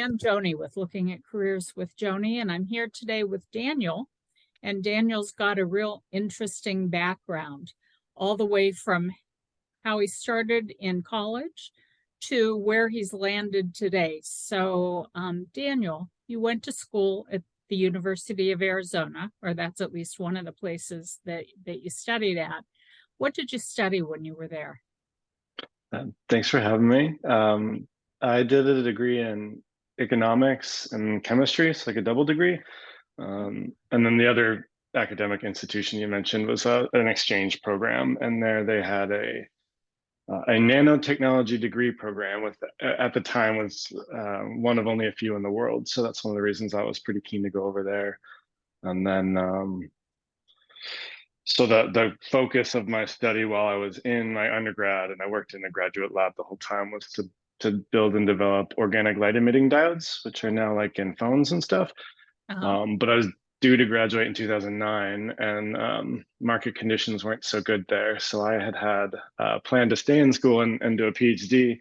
and Joni with Looking at Careers with Joni, and I'm here today with Daniel. And Daniel's got a real interesting background, all the way from how he started in college to where he's landed today. So, Daniel, you went to school at the University of Arizona, or that's at least one of the places that you studied at. What did you study when you were there? Thanks for having me. I did a degree in economics and chemistry, so like a double degree. And then the other academic institution you mentioned was an exchange program, and there they had a nanotechnology degree program with at the time was one of only a few in the world. So that's one of the reasons I was pretty keen to go over there. And then so the focus of my study while I was in my undergrad and I worked in the graduate lab the whole time was to build and develop organic light emitting diodes, which are now like in phones and stuff. But I was due to graduate in 2009 and market conditions weren't so good there. So I had planned to stay in school and do a PhD,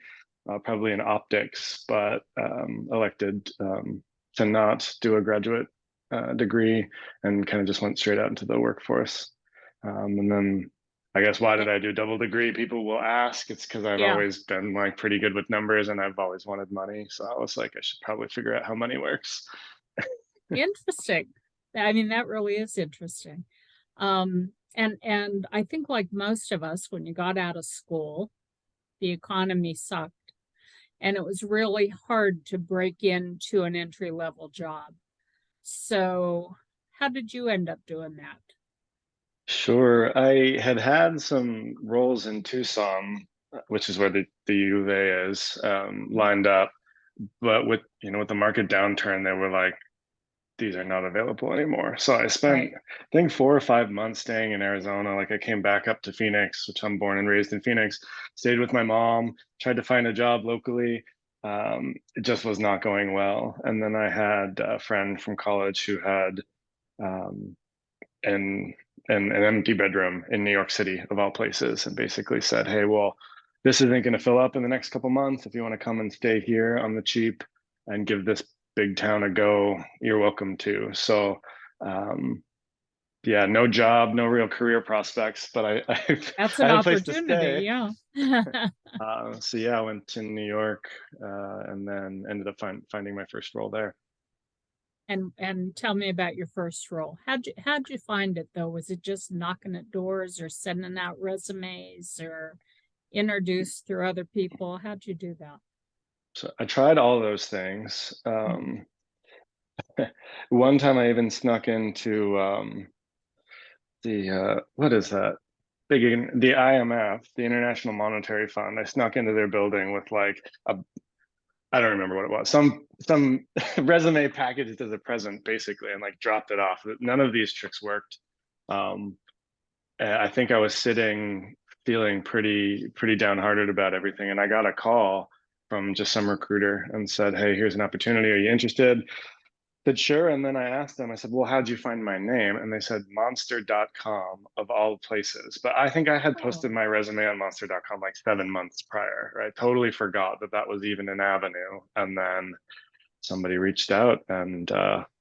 probably in optics, but elected to not do a graduate degree and kind of just went straight out into the workforce. And then I guess why did I do double degree? People will ask. It's because I've always been like pretty good with numbers and I've always wanted money. So I was like, I should probably figure out how money works. Interesting. I mean, that really is interesting. And I think like most of us, when you got out of school, the economy sucked and it was really hard to break into an entry level job. So how did you end up doing that? Sure. I had some roles in Tucson, which is where the U of A is, lined up. But with with the market downturn, they were like, these are not available anymore. So I spent, I think, 4 or 5 months staying in Arizona. Like I came back up to Phoenix, which I'm born and raised in Phoenix, stayed with my mom, tried to find a job locally. It just was not going well. And then I had a friend from college who had um, an an empty bedroom in New York City, of all places, and basically said, "Hey, well, this isn't going to fill up in the next couple months. If you want to come and stay here on the cheap and give this big town a go, you're welcome to." So, yeah, no job, no real career prospects, but That's I an had a place to opportunity, stay. yeah. So yeah, I went to New York and then ended up finding my first role there. And tell me about your first role. How'd you find it though? Was it just knocking at doors or sending out resumes or introduced through other people? How'd you do that? So I tried all those things. One time I even snuck into the what is that? The IMF, the International Monetary Fund. I snuck into their building with like a I don't remember what it was. Some resume packaged as a present, basically, and like dropped it off. None of these tricks worked. Um, I think I was sitting feeling pretty downhearted about everything, and I got a call from just some recruiter and said, "Hey, here's an opportunity. Are you interested?" Said sure, and then I asked them, I said, "Well, how'd you find my name?" And they said monster.com of all places. But I think I had Oh, posted my resume on monster.com like 7 months prior, right? Totally forgot that that was even an avenue. And then somebody reached out and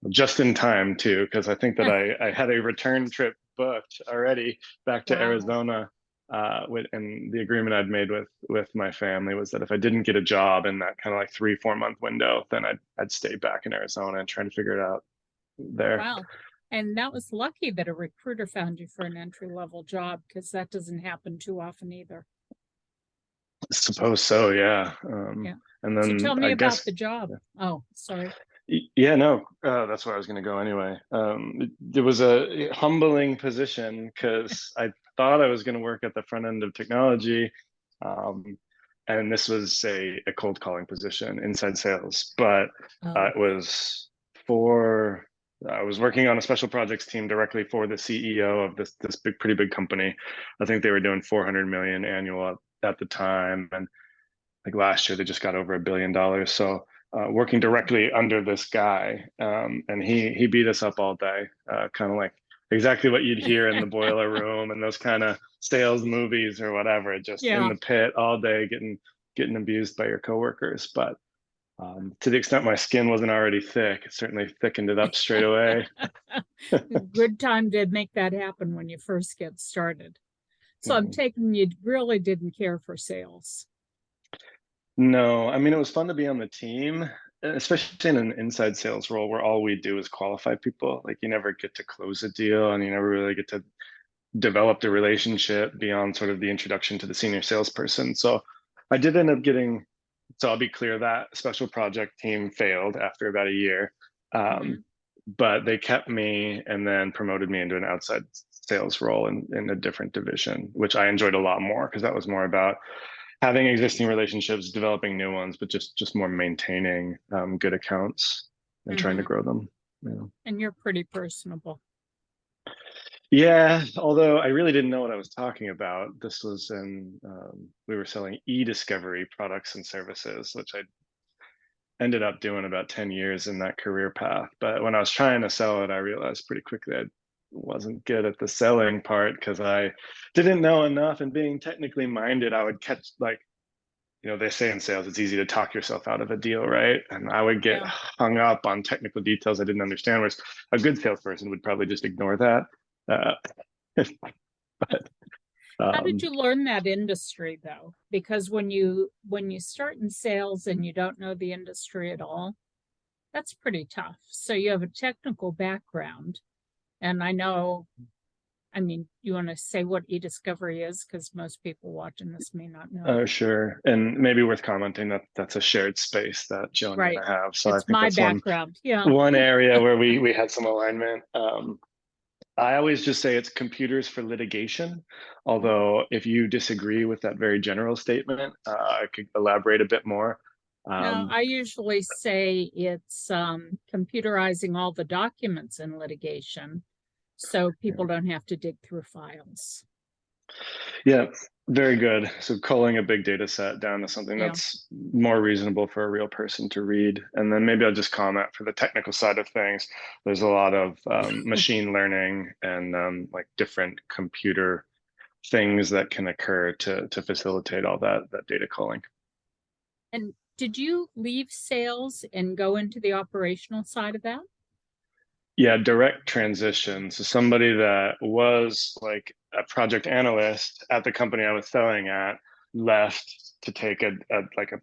just in time too, because I think that I had a return trip booked already back to wow. Arizona. And the agreement I'd made with my family was that if I didn't get a job in that kind of like 3 4 month window, then I'd stay back in Arizona and try to figure it out there. Wow. And that was lucky that a recruiter found you for an entry level job because that doesn't happen too often either. Suppose so, yeah. Yeah. And So then tell me I about guess the job. Oh, sorry. Yeah, no, that's where I was going to go anyway. It was a humbling position because I thought I was going to work at the front end of technology. Um, and this was a cold calling position, inside sales, but Oh, it was for, I was working on a special projects team directly for the CEO of this pretty big company. I think they were doing 400 million annual at the time. And like last year, they just got over $1 billion. So working directly under this guy, and he beat us up all day, kind of like exactly what you'd hear in the boiler room and those kind of sales movies or whatever. Just in yeah. the pit all day, getting abused by your coworkers. But To the extent my skin wasn't already thick, it certainly thickened it up straight away. Good time to make that happen when you first get started. So I'm Mhm. taking you really didn't care for sales. No, I mean, it was fun to be on the team, especially in an inside sales role where all we do is qualify people. Like, you never get to close a deal and you never really get to develop the relationship beyond sort of the introduction to the senior salesperson. So I did end up getting, so I'll be clear, that special project team failed after about a year. Mm-hmm. But they kept me and then promoted me into an outside sales role in a different division, which I enjoyed a lot more because that was more about having existing relationships, developing new ones, but just more maintaining good accounts and trying to Mm-hmm. grow them. Yeah. And you're pretty personable. Yeah, although I really didn't know what I was talking about. This was we were selling e-discovery products and services, which I ended up doing about 10 years in that career path. But when I was trying to sell it, I realized pretty quickly I wasn't good at the selling part because I didn't know enough. And being technically minded, I would catch, like, they say in sales, it's easy to talk yourself out of a deal, right? And I would get Yeah. hung up on technical details I didn't understand, whereas a good salesperson would probably just ignore that. Uh, but How did um, you learn that industry though? Because when you start in sales and you don't know the industry at all, that's pretty tough. So you have a technical background, and I know, I mean, you want to say what e-discovery is because most people watching this may not know. oh, sure. And maybe worth commenting that that's a shared space that Joni and Right. I have. So I It's think my that's one background. Yeah. one area where we had some alignment. I always just say it's computers for litigation. Although if you disagree with that very general statement, I could elaborate a bit more. No, Um, I usually say it's computerizing all the documents in litigation so people don't have to dig through files. Yeah, very good. So culling a big data set down to something Yeah. that's more reasonable for a real person to read. And then maybe I'll just comment for the technical side of things. There's a lot of machine learning and like different computer things that can occur to facilitate all that data culling. And did you leave sales and go into the operational side of that? Yeah, direct transition. So somebody that was like a project analyst at the company I was selling at left to take a like a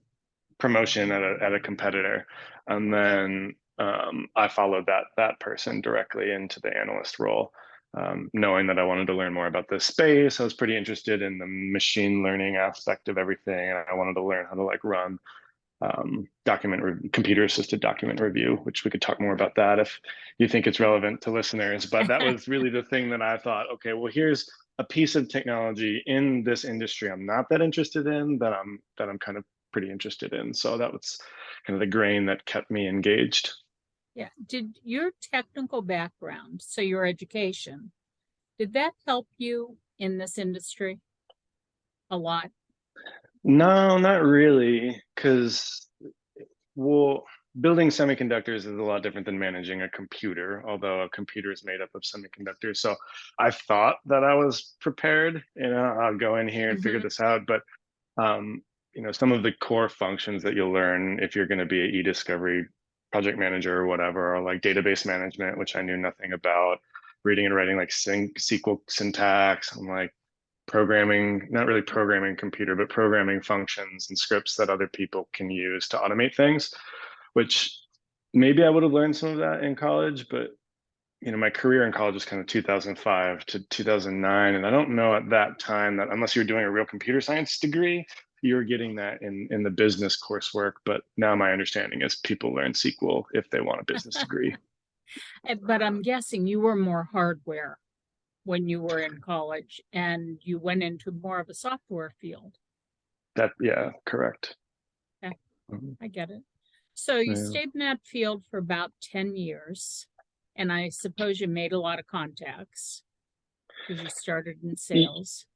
promotion at a competitor, and then I followed that person directly into the analyst role, knowing that I wanted to learn more about this space. I was pretty interested in the machine learning aspect of everything, and I wanted to learn how to like run computer assisted document review, which we could talk more about that if you think it's relevant to listeners. But that was really the thing that I thought, okay, well, here's a piece of technology in this industry I'm not that interested in that I'm kind of pretty interested in. So that was kind of the grain that kept me engaged. Yeah. Did your technical background, so your education, did that help you in this industry a lot? No, not really, because, well, building semiconductors is a lot different than managing a computer, although a computer is made up of semiconductors. So I thought that I was prepared, I'll go in here and figure Mm-hmm. this out. But some of the core functions that you'll learn if you're going to be an e-discovery project manager or whatever, or like database management, which I knew nothing about, reading and writing like SQL syntax, and like programming, not really programming computer, but programming functions and scripts that other people can use to automate things, which maybe I would have learned some of that in college, but my career in college was kind of 2005 to 2009. And I don't know at that time that unless you were doing a real computer science degree, you were getting that in the business coursework. But now my understanding is people learn SQL if they want a business degree. But I'm guessing you were more hardware when you were in college and you went into more of a software field. Yeah, correct. Okay, Mhm. I get it. So you Yeah. stayed in that field for about 10 years, and I suppose you made a lot of contacts because you started in sales.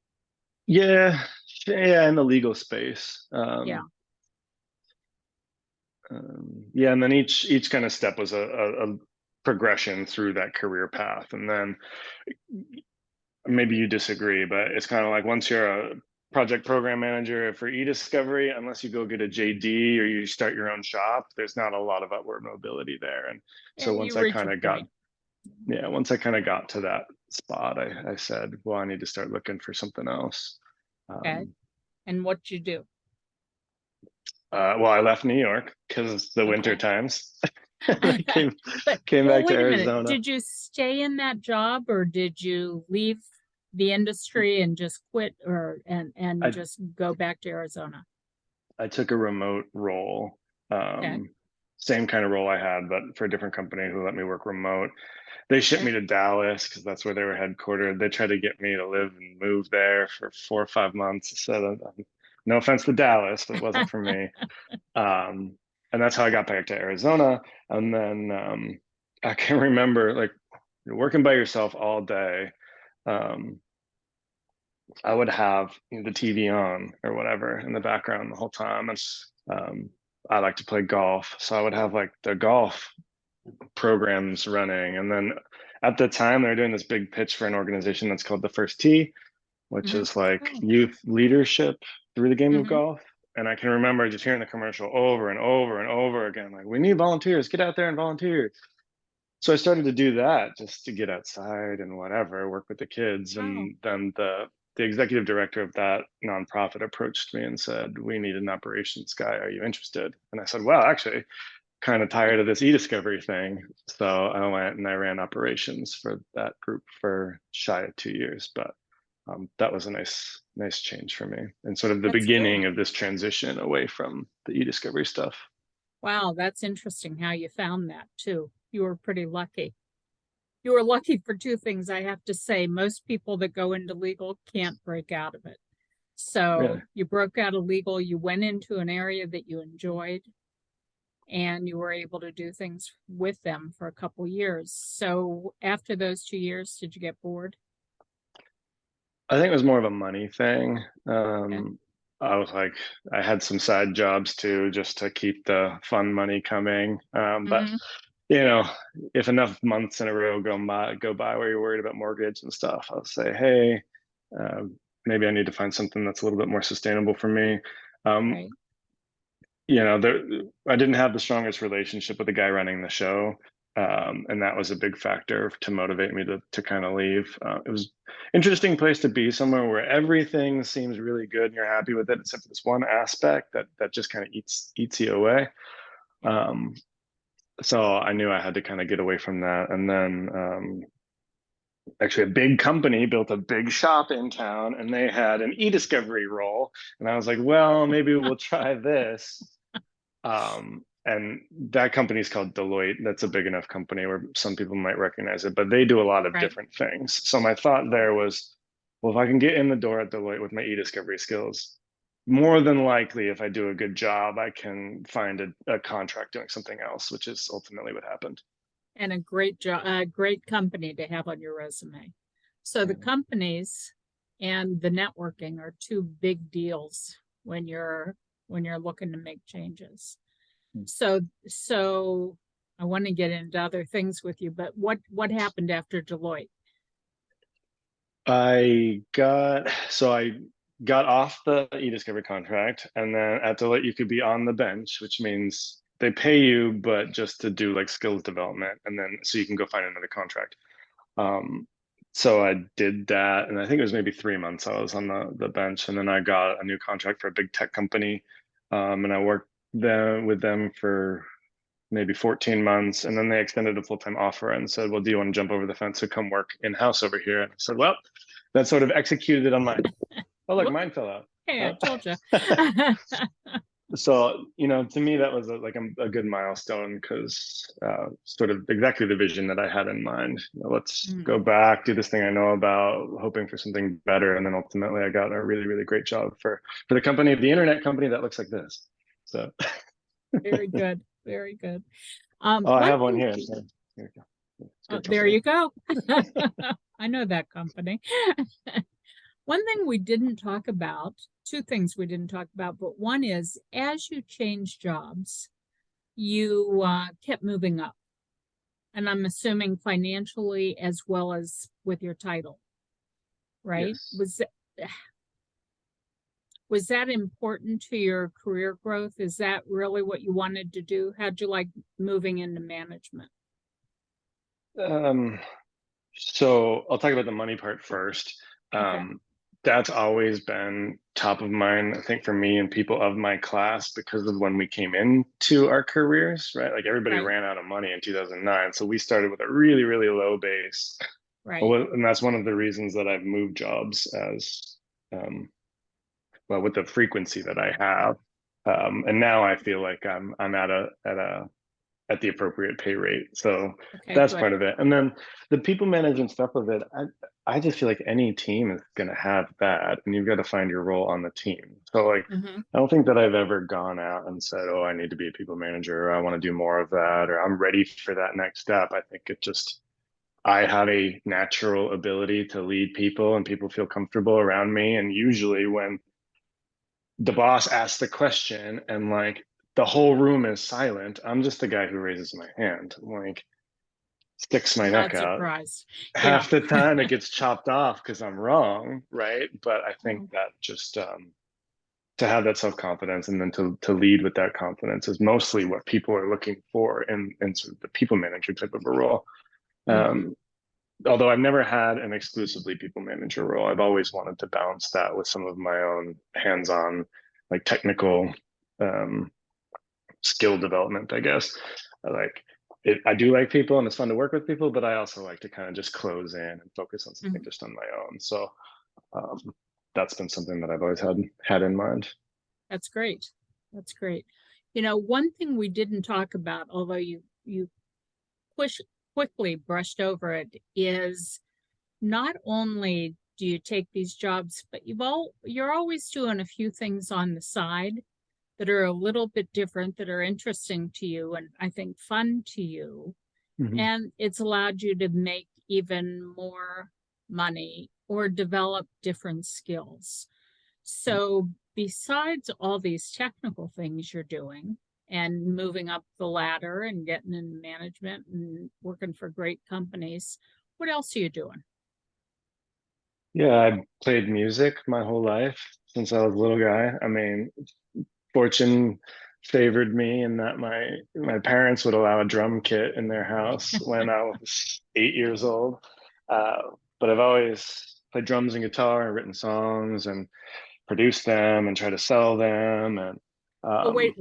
Yeah, yeah, in the legal space. Yeah. Yeah, and then each kind of step was a progression through that career path, and then maybe you disagree, but it's kind of like once you're project program manager for e-discovery, unless you go get a JD or you start your own shop, there's not a lot of upward mobility there. And Yeah, so you reach a point. once I kind of got to that spot, I said, well, I need to start looking for something else. Okay. And what'd you do? Well, I left New York because the winter Okay. times. I But came well, back to wait a minute. Arizona. Did you stay in that job or did you leave the industry and just quit and I just go back to Arizona? I took a remote role, Okay. same kind of role I had, but for a different company who let me work remote. They shipped Okay. me to Dallas because that's where they were headquartered. They tried to get me to live and move there for 4 or 5 months. So, no offense to Dallas, but it wasn't for me. And that's how I got back to Arizona. And then I can remember like working by yourself all day. Um, I would have the TV on or whatever in the background the whole time. And I like to play golf. So I would have like the golf programs running. And then at the time, they were doing this big pitch for an organization that's called the First Tee, which Mm-hmm. is like Oh. youth leadership through the game of Mm-hmm. golf. And I can remember just hearing the commercial over and over and over again, like, we need volunteers, get out there and volunteer. So I started to do that just to get outside and whatever, work with the kids. Oh. And then the executive director of that nonprofit approached me and said, we need an operations guy. Are you interested? And I said, well, actually, kind of tired of this e-discovery thing. So I went and I ran operations for that group for shy of 2 years. But that was a nice change for me and sort of the That's good. beginning of this transition away from the e-discovery stuff. Wow, that's interesting how you found that too. You were pretty lucky. You were lucky for two things, I have to say. Most people that go into legal can't break out of it. Really? So you broke out of legal, you went into an area that you enjoyed, and you were able to do things with them for a couple years. So after those 2 years, did you get bored? I think it was more of a money thing. Okay. I was like, I had some side jobs too, just to keep the fun money coming. But Mm-hmm. you know, if enough months in a row go by where you're worried about mortgage and stuff, I'll say, hey, uh, maybe I need to find something that's a little bit more sustainable for me. Um, Right. I didn't have the strongest relationship with the guy running the show. And that was a big factor to motivate me to kind of leave. It was interesting place to be, somewhere where everything seems really good and you're happy with it, except for this one aspect that just kind of eats you away. Yeah. So I knew I had to kind of get away from that. And then actually a big company built a big shop in town and they had an e-discovery role. And I was like, well, maybe we'll try this. And that company is called Deloitte. That's a big enough company where some people might recognize it, but they do a lot of Right. different things. So my thought there was, well, if I can get in the door at Deloitte with my e-discovery skills, more than likely, if I do a good job, I can find a contract doing something else, which is ultimately what happened. And a great job, a great company to have on your resume. So the Yeah. companies and the networking are two big deals when you're looking to make changes. So I want to get into other things with you, but what happened after Deloitte? I got off the e-discovery contract, and then at Deloitte you could be on the bench, which means they pay you, but just to do like skills development, and then so you can go find another contract. Um, so I did that, and I think it was maybe 3 months I was on the bench, and then I got a new contract for a big tech company, and I worked with them for maybe 14 months, and then they extended a full-time offer and said, well, do you want to jump over the fence to come work in-house over here? And I said, well, that sort of executed on my, oh, look, Whoop, mine fell out. hey, I told you. So, to me, that was like a good milestone because sort of exactly the vision that I had in mind. Let's go back, do this thing I know about, hoping for something better. And then ultimately I got a really, really great job for the company, the internet company that looks like this. So, Very good. Very good. oh, I One have one thing, here. So, here we go. It's a good there company. you go. I know that company. One thing we didn't talk about, two things we didn't talk about, but one is as you change jobs, you kept moving up. And I'm assuming financially as well as with your title, right? Yes. Was Was that important to your career growth? Is that really what you wanted to do? How'd you like moving into management? Um, so I'll talk about the money part first. Okay, That's always been top of mind, I think, for me and people of my class because of when we came into our careers, right? Like everybody right, ran out of money in 2009. So we started with a really, really low base. right. Well, and that's one of the reasons that I've moved jobs as um, well with the frequency that I have. And now I feel like I'm at the appropriate pay rate. So Okay, that's good. part of it. And then the people management stuff of it, I just feel like any team is going to have that, and you've got to find your role on the team. So like, Hmm. I don't think that I've ever gone out and said, "Oh, I need to be a people manager," or "I want to do more of that," or "I'm ready for that next step." I think it just I have a natural ability to lead people, and people feel comfortable around me. And usually, when the boss asks the question and like the whole room is silent, I'm just the guy who raises my hand, like sticks my neck Not out. surprised. Yeah. Half the time it gets chopped off because I'm wrong, right? But I think Oh, that just to have that self-confidence and then to lead with that confidence is mostly what people are looking for in sort of the people manager type of a role. hmm. Um, Although I've never had an exclusively people manager role, I've always wanted to balance that with some of my own hands-on, like technical um, skill development, I guess. Like I do like people and it's fun to work with people, but I also like to kind of just close in and focus on something Hmm. just on my own. So um, that's been something that I've always had in mind. That's great. That's great. You know, one thing we didn't talk about, although you push quickly brushed over it, is not only do you take these jobs, but you're always doing a few things on the side that are a little bit different, that are interesting to you and I think fun to you. Mhm. And it's allowed you to make even more money or develop different skills. So, besides all these technical things you're doing and moving up the ladder and getting in management and working for great companies, what else are you doing? Yeah, I played music my whole life since I was a little guy. I mean, fortune favored me in that my parents would allow a drum kit in their house when I was 8 years old. Uh, but I've always played drums and guitar and written songs and produced them and tried to sell them. And Oh, um, wait.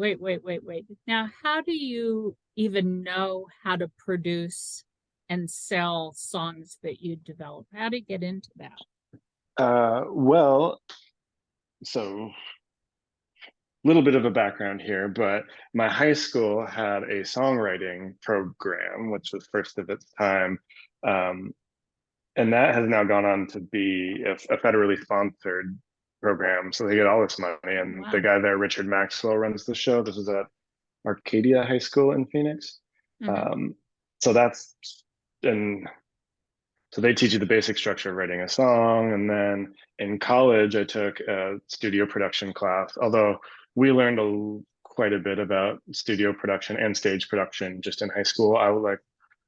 Now, how do you even know how to produce and sell songs that you develop? How do you get into that? well, so a little bit of a background here, but my high school had a songwriting program, which was first of its time. Um, and that has now gone on to be a federally sponsored program. So they get all this money. And the Wow. guy there, Richard Maxwell, runs the show. This is at Arcadia High School in Phoenix. Hmm. Um, so that's and so they teach you the basic structure of writing a song. And then in college, I took a studio production class, although we learned quite a bit about studio production and stage production just in high school.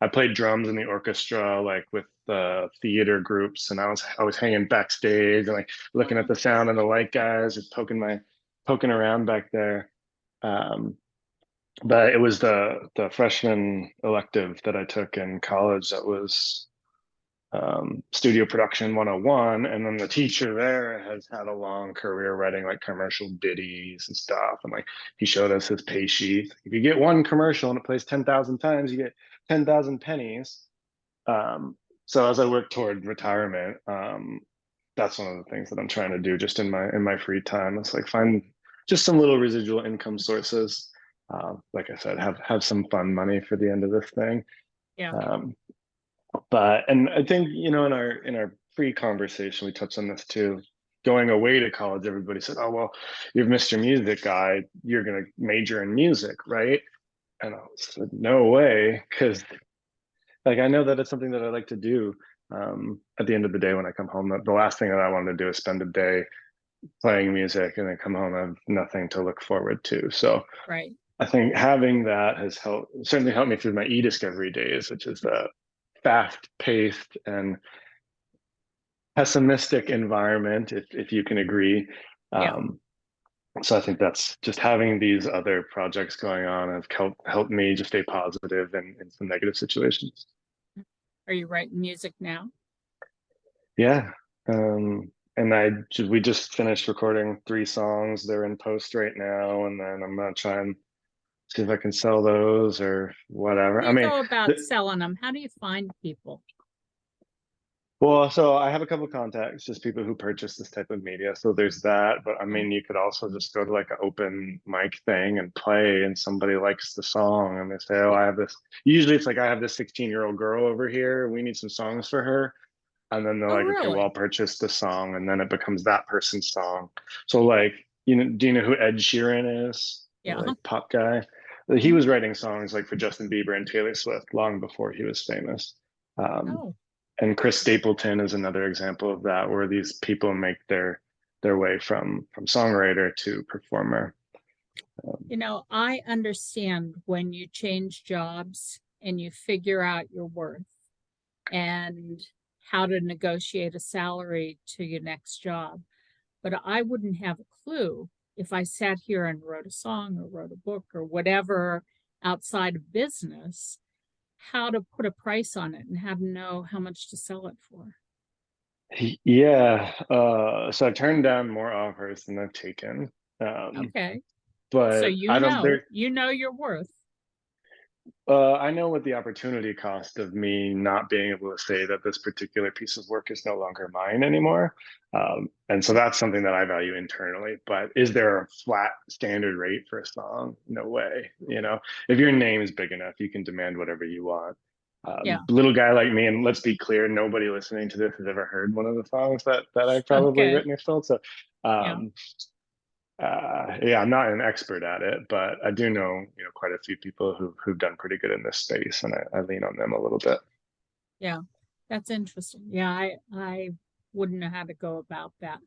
I played drums in the orchestra, like with the theater groups, and I was hanging backstage and like looking at Oh, the sound and the light guys, just poking around back there. Um, but it was the freshman elective that I took in college that was studio production 101, and then the teacher there has had a long career writing like commercial ditties and stuff, and like he showed us his pay sheet. If you get one commercial and it plays 10,000 times, you get 10,000 pennies. um, so as I work toward retirement, that's one of the things that I'm trying to do just in my free time. It's like find just some little residual income sources. Like I said, have some fun money for the end of this thing. yeah. um, but and I think in our pre-conversation we touched on this too. Going away to college, everybody said, "Oh well, you've missed your music guy. You're gonna major in music, right?" And I said, "No way," because like I know that it's something that I like to do. At the end of the day, when I come home, the last thing that I want to do is spend a day playing music and then come home and have nothing to look forward to. So Right. I think having that has certainly helped me through my e-discovery days, which is the fast-paced and pessimistic environment, if you can agree. Yeah. So I think that's just having these other projects going on have helped me just stay positive in some negative situations. Are you writing music now? Yeah. And we just finished recording 3 songs. They're in post right now, and then I'm gonna try and see if I can sell those or How whatever. do I you mean, go about th selling them? How do you find people? well, so I have a couple contacts, just people who purchase this type of media. So there's that. But I Okay. mean, you could also just go to like an open mic thing and play, and somebody likes the song and they say, "Oh, Yeah. I have this." Usually it's like, "I have this 16-year-old girl over here. We need some songs for her." And then they're Oh, like, "Okay, well, really? I'll purchase the song." And then it becomes that person's song. So like, do you know who Ed Sheeran is? The Yeah. like pop guy. He Mhm. was writing songs like for Justin Bieber and Taylor Swift long before he was famous. Um, Oh, and Chris Stapleton is another example of that, where these people make their way from songwriter to performer. Um, I understand when you change jobs and you figure out your worth and how to negotiate a salary to your next job. But I wouldn't have a clue if I sat here and wrote a song or wrote a book or whatever outside of business, how to put a price on it and how to know how much to sell it for. yeah, so I've turned down more offers than I've taken. Um, Okay. So but I don't there you know your worth. I know what the opportunity cost of me not being able to say that this particular piece of work is no longer mine anymore. And so Okay. that's something that I value internally. But is there a flat standard rate for a song? No way. If your name is big enough, you can demand whatever you want. Yeah. Little guy like me, and let's be clear, nobody listening to this has ever heard one of the songs that I've probably Okay. written or sold. So Yeah. um, yeah, I'm not an expert at it, but I do know, quite a few people who've done pretty good in this space, and I lean on them a little bit. Yeah. That's interesting. Yeah, I wouldn't know how to go about that,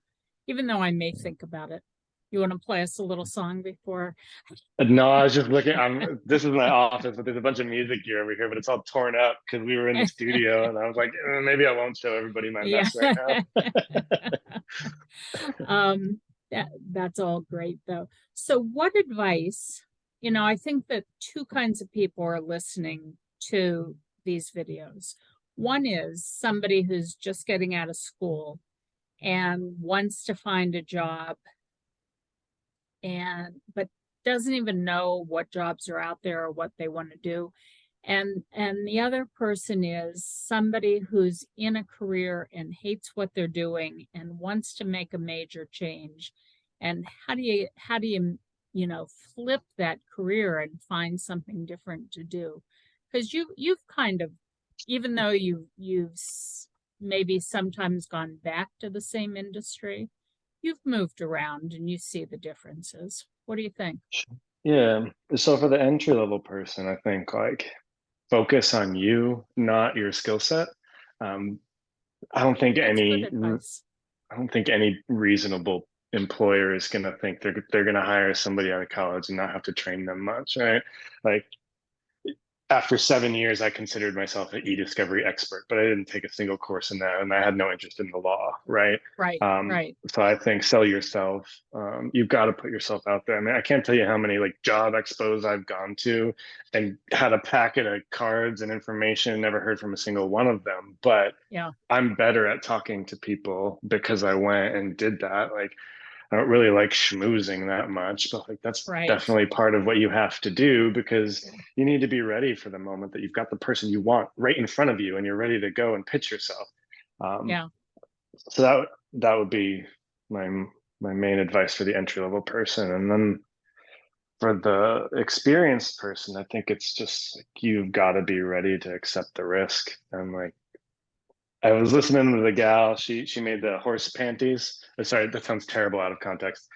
even though I may think about it. You want to play us a little song before? No, I was just looking. This is my office, but there's a bunch of music gear over here, but it's all torn up because we were in the studio, and I was like, maybe I won't show everybody my Yeah. mess right now. um, that's all great though. So what advice, I think that two kinds of people are listening to these videos. One is somebody who's just getting out of school and wants to find a job but doesn't even know what jobs are out there or what they want to do. And the other person is somebody who's in a career and hates what they're doing and wants to make a major change. And how do you flip that career and find something different to do? Because you've kind of, even though you've maybe sometimes gone back to the same industry, you've moved around and you see the differences. What do you think? Yeah. So for the entry level person, I think like focus on you, not your skill set. Um, I don't think That's good any advice. I don't think any reasonable employer is going to think they're going to hire somebody out of college and not have to train them much, right? Like after 7 years, I considered myself an e-discovery expert, but I didn't take a single course in that, and I had no interest in the law, right? Right, right. So I think sell yourself. You've got to put yourself out there. I mean, I can't tell you how many like job expos I've gone to and had a packet of cards and information, never heard from a single one of them, but Yeah, I'm better at talking to people because I went and did that. Like I don't really like schmoozing that much, but like that's right. definitely part of what you have to do because Yeah, you need to be ready for the moment that you've got the person you want right in front of you and you're ready to go and pitch yourself. Um, yeah. so that would be my my main advice for the entry level person, and then for the experienced person, I think it's just like you've got to be ready to accept the risk. And like I was listening to the gal. She made the horse panties. Sorry, that sounds terrible out of context.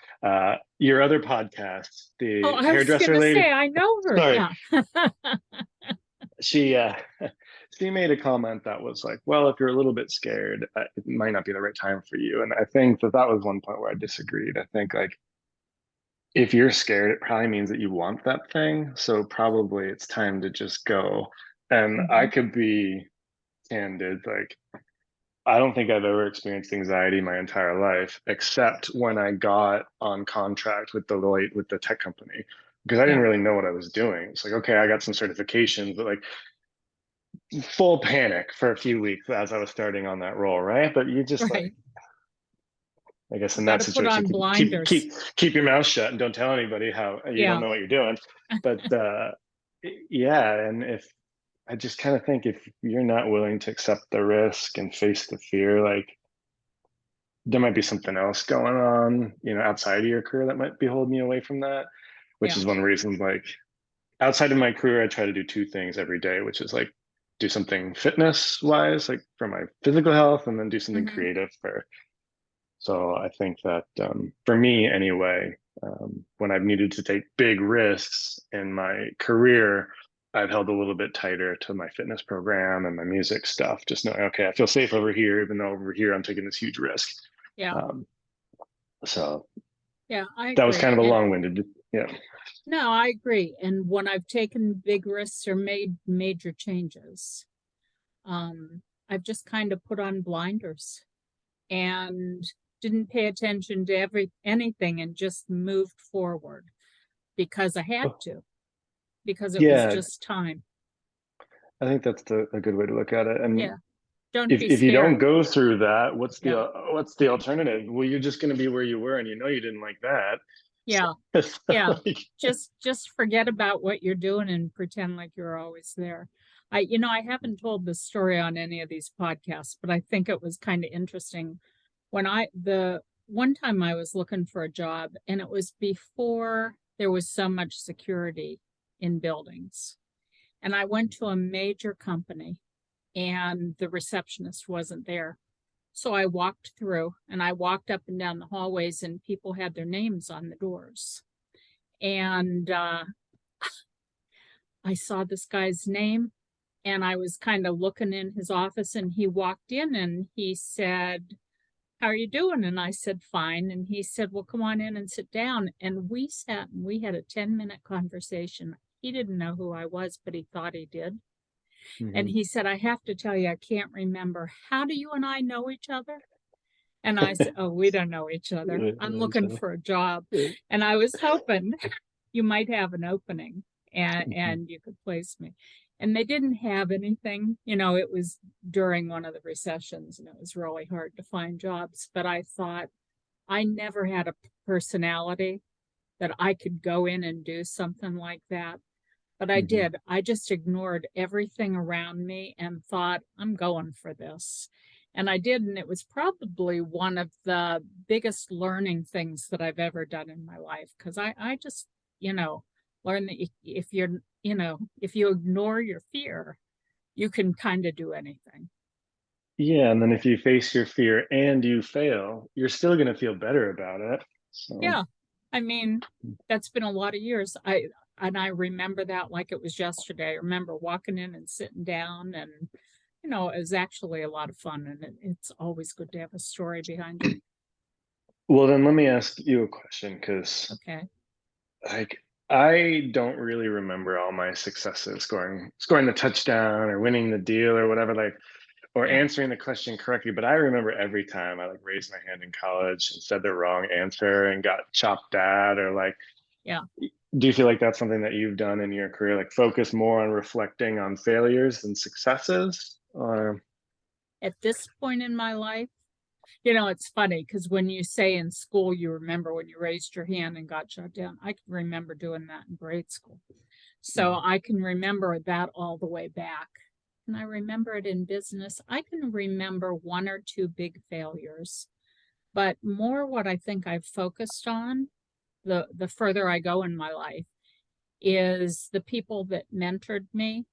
Your other podcast, Oh, the I was hairdresser gonna say lady. I know her. Sorry, Yeah. she she made a comment that was like, "Well, if you're a little bit scared, it might not be the right time for you." And I think that was one point where I disagreed. I think like if you're scared, it probably means that you want that thing. So probably it's time to just go. And I Mhm. could be candid, like I don't think I've ever experienced anxiety my entire life, except when I got on contract with Deloitte with the tech company, because I didn't Yeah, really know what I was doing. It's like, okay, I got some certifications, but like full panic for a few weeks as I was starting on that role, right? But you just like, right. I guess You in got that to put situation, on blinders. keep your mouth shut and don't tell anybody how you don't Yeah, know what you're doing. But yeah, and if I just kind of think if you're not willing to accept the risk and face the fear, like there might be something else going on, outside of your career that might be holding you away from that. Which yeah. is one reason, like outside of my career, I try to do two things every day, which is like do something fitness wise, like for my physical health, and then do something Hmm. creative for. So I think that for me anyway, when I've needed to take big risks in my career, I've held a little bit tighter to my fitness program and my music stuff, just knowing, okay, I feel safe over here, even though over here I'm taking this huge risk. Yeah, Um, so yeah, I that was agree. kind of a And long-winded, yeah. no, I agree. And when I've taken big risks or made major changes, um, I've just kind of put on blinders and didn't pay attention to anything and just moved forward because I had to, because it was Yeah, just time. I think that's a good way to look at it. And Yeah. Don't be if you don't scared. go through that, Yeah. what's the alternative? Well, you're just going to be where you were, and you didn't like that. Yeah. So, Yeah. like, Just forget about what you're doing and pretend like you're always there. I haven't told this story on any of these podcasts, but I think it was kind of interesting when the one time I was looking for a job and it was before there was so much security in buildings. And I went to a major company and the receptionist wasn't there. So I walked through and I walked up and down the hallways and people had their names on the doors. And I saw this guy's name and I was kind of looking in his office and he walked in and he said, "How are you doing?" And I said, "Fine." And he said, "Well, come on in and sit down." And we sat and we had a 10-minute conversation. He didn't know who I was, but he thought he did. And mhm. he said, "I have to tell you, I can't remember. How do you and I know each other?" And I said, "Oh, we don't know each other. I'm looking for a job." And I was hoping you might have an opening Mhm. and you could place me. And they didn't have anything. It was during one of the recessions and it was really hard to find jobs. But I thought I never had a personality that I could go in and do something like that. But I Mhm. did. I just ignored everything around me and thought, I'm going for this. And I did. And it was probably one of the biggest learning things that I've ever done in my life. Because I just, learned that if you ignore your fear, you can kind of do anything. Yeah, and then if you face your fear and you fail, you're still going to feel better about it. So, Yeah. I mean, that's been a lot of years. I remember that like it was yesterday. I remember walking in and sitting down and it was actually a lot of fun and it's always good to have a story behind you. well, then let me ask you a question because, Okay. like, I don't really remember all my successes, scoring the touchdown or winning the deal or whatever, like, or Yeah. answering the question correctly. But I remember every time I like raised my hand in college and said the wrong answer and got chopped at, or like, Yeah. do you feel like that's something that you've done in your career? Like focus more on reflecting on failures than successes? Or At this point in my life, it's funny because when you say in school, you remember when you raised your hand and got shut down. I can remember doing that in grade school. So Mhm. I can remember that all the way back. And I remember it in business. I can remember one or two big failures, but more what I think I've focused on the further I go in my life is the people that mentored me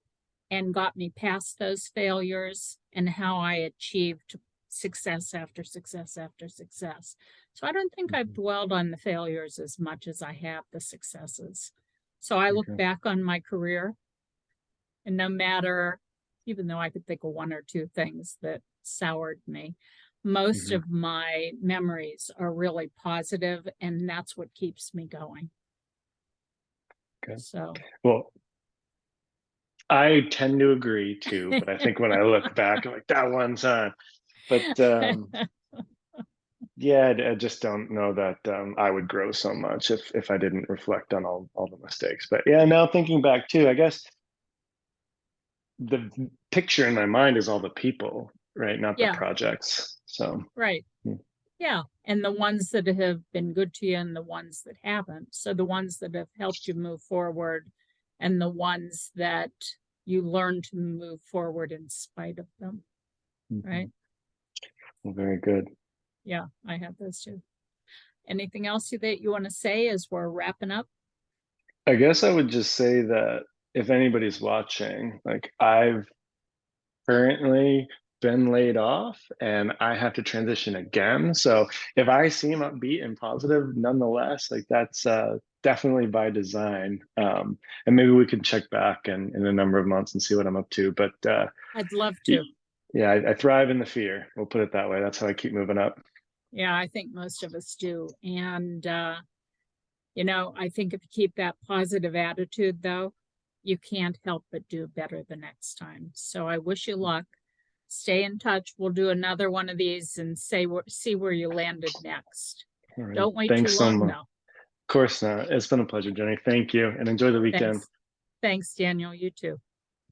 and got me past those failures and how I achieved success after success after success. So I don't think I've Mhm. dwelled on the failures as much as I have the successes. So I look Okay. back on my career and no matter, even though I could think of one or two things that soured me, most Mhm. of my memories are really positive and that's what keeps me going. Okay. So, Well, I tend to agree too, but I think when I look back, I'm like that one's But yeah, I just don't know that I would grow so much if I didn't reflect on all the mistakes. But yeah, now thinking back too, I guess the picture in my mind is all the people, right? Not the Yeah, projects. So right. mm, Yeah. And the ones that have been good to you and the ones that haven't. So the ones that have helped you move forward and the ones that you learn to move forward in spite of them. mhm. Right. Well, very good. Yeah, I have those too. Anything else that you want to say as we're wrapping up? I guess I would just say that if anybody's watching, like I've currently been laid off and I have to transition again. So if I seem upbeat and positive, nonetheless, like that's definitely by design. And maybe we can check back in a number of months and see what I'm up to. But I'd love to. yeah, I thrive in the fear. We'll put it that way. That's how I keep moving up. Yeah, I think most of us do. And, I think if you keep that positive attitude, though, you can't help but do better the next time. So I wish you luck. Stay in touch. We'll do another one of these and see where you landed next. All right. Don't wait too Thanks so long, much. though. Of course not. It's been a pleasure, Jenny. Thank you and enjoy the weekend. Thanks. Thanks, Daniel. You too.